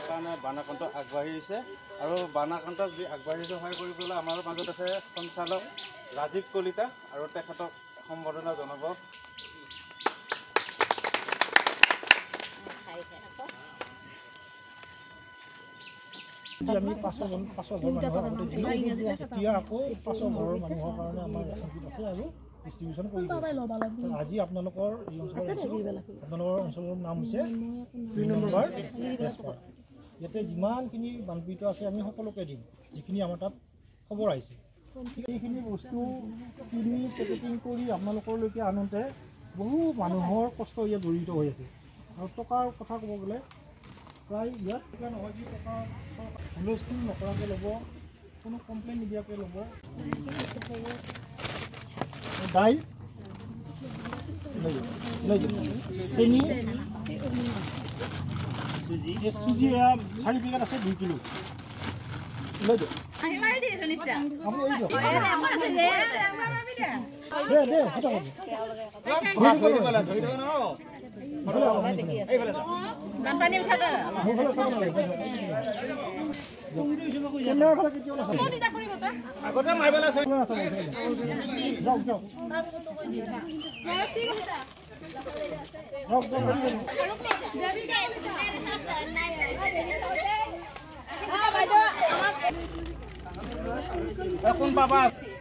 কাৰণে বানাক্ৰান্ত আগবাঢ়ি আহিছে আৰু বানাক্ৰান্তক যি আগবাঢ়ি সহায় কৰিবলৈ আমাৰ মাজত আছে সঞ্চালক ৰাজীৱ কলিতা আৰু তেখেতক সম্বৰ্ধনা জনাব। আমি 500 ঘৰ মানুহৰ এতিয়া আকৌ 500 ঘৰৰ মানুহৰ কাৰণে আমাৰ ৰেচন কিট আছে আৰু ডিষ্ট্ৰিবিউশ্যন কৰি আজি আপোনালোকৰ অঞ্চলৰ নাম হৈছে 2 নম্বৰ বেজপাৰা। ইয়াতে যিমানখিনি বানপীড়িত আছে আমি সকলোকে দিম যিখিনি আমাৰ তাত খবৰ আহিছে। এইখিনি বস্তু কিনি পেকেটিং কৰি আপোনালোকলৈকে আনোতে বহু মানুহৰ কষ্ট ইয়াত জড়িত হৈ আছে আৰু টকাৰ কথা ক'ব গ'লে প্ৰায় ইয়াত নহয় যি টকা হুলস্থুল নকৰাকৈ ল'ব, কোনো কমপ্লেইন নিদিয়াকৈ ল'ব। দাইল চেনি চুজি 4 পেকেট আছে 2 কিলো লৈ দিয়ক।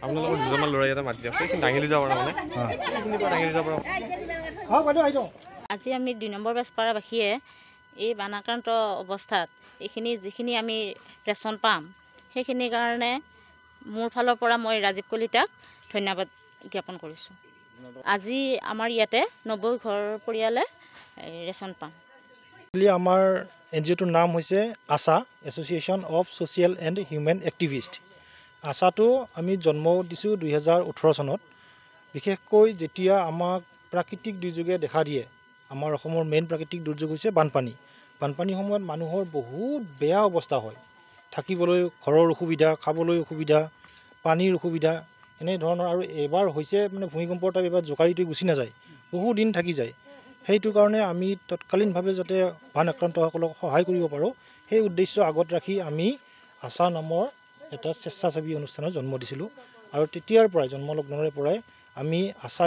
আপোনালোকৰ দুজনমান ল'ৰাই এটা মাতি আছে দাঙিলি যাব পৰা মানে দাঙিলি যাব পৰা। আজি আমি 2 নম্বৰ বেজপাৰাবাসীয়ে এই বানাক্ৰান্ত অৱস্থাত যিখিনি আমি ৰেচন পাম সেইখিনিৰ কাৰণে মোৰ ফালৰ পৰা মই ৰাজীৱ কলিতাক ধন্যবাদ জ্ঞাপন কৰিছোঁ। আজি আমাৰ ইয়াতে 90 ঘৰ পৰিয়ালে ৰেচন পাম। আমাৰ NGOটোৰ নাম হৈছে Asha association of social and human activist. আশাটো আমি জন্ম দিছোঁ 2018 চনত। বিশেষকৈ যেতিয়া আমাক প্ৰাকৃতিক দুৰ্যোগে দেখা দিয়ে, আমাৰ অসমৰ মেইন প্ৰাকৃতিক দুৰ্যোগ হৈছে বানপানী। বানপানীৰ সময়ত মানুহৰ বহুত বেয়া অৱস্থা হয়, থাকিবলৈ ঘৰৰ অসুবিধা, খাবলৈ অসুবিধা, পানীৰ অসুবিধা এনেধৰণৰ। আৰু এবাৰ হৈছে মানে ভূমিকম্পৰ টাইপ এবাৰ জোকাৰিটো গুচি নাযায়, বহু দিন থাকি যায়। সেইটো কাৰণে আমি তৎকালীনভাৱে যাতে বান আক্ৰান্তসকলক সহায় কৰিব পাৰোঁ সেই উদ্দেশ্য আগত ৰাখি আমি আশা নামৰ এটা স্বেচ্ছাসেৱী অনুষ্ঠানত জন্ম দিছিলোঁ। আৰু তেতিয়াৰ পৰাই জন্মলগ্নৰে পৰাই আমি আশা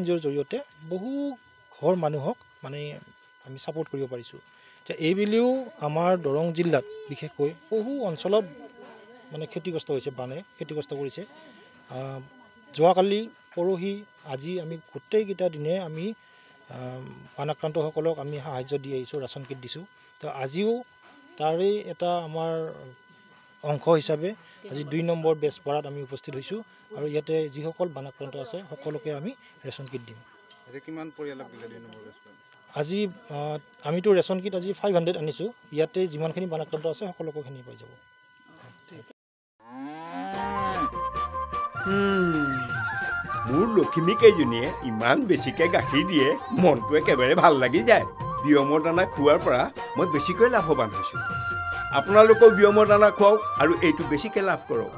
NGOৰ জৰিয়তে বহু ঘৰ মানুহক মানে আমি ছাপোৰ্ট কৰিব পাৰিছোঁ। এতিয়া এইবুলিও আমাৰ দৰং জিলাত বিশেষকৈ বহু অঞ্চলত মানে ক্ষতিগ্ৰস্ত হৈছে, বানে ক্ষতিগ্ৰস্ত কৰিছে। যোৱাকালি পৰহি আজি আমি গোটেইকেইটা দিনে আমি বানাক্ৰান্তসকলক আমি সাহাৰ্য দি আহিছোঁ, ৰেচন কিট দিছোঁ। তো আজিও তাৰে এটা আমাৰ অংশ হিচাপে আজি 2 নম্বৰ বেজপাৰাত আমি উপস্থিত হৈছোঁ আৰু ইয়াতে যিসকল বানাক্ৰান্ত আছে সকলোকে আমি ৰেচন কিট দিম। কিমান পৰিয়ালক দিলে 2 নম্বৰ বেজপাৰাত? আজি আমিতো ৰেচন কিট আজি 500 আনিছোঁ। ইয়াতে যিমানখিনি বানাক্ৰান্ত আছে সকলোখিনি পাই যাব। মোৰ লখিমী কেইজনীয়ে ইমান বেছিকৈ গাখীৰ দিয়ে, মনটো একেবাৰে ভাল লাগি যায়। বিয়মৰ দানা খোৱাৰ পৰা মই বেছিকৈ লাভৱান হৈছোঁ। আপোনালোকেও বিয়মৰ দানা খুৱাওক আৰু এইটো বেছিকৈ লাভ কৰক।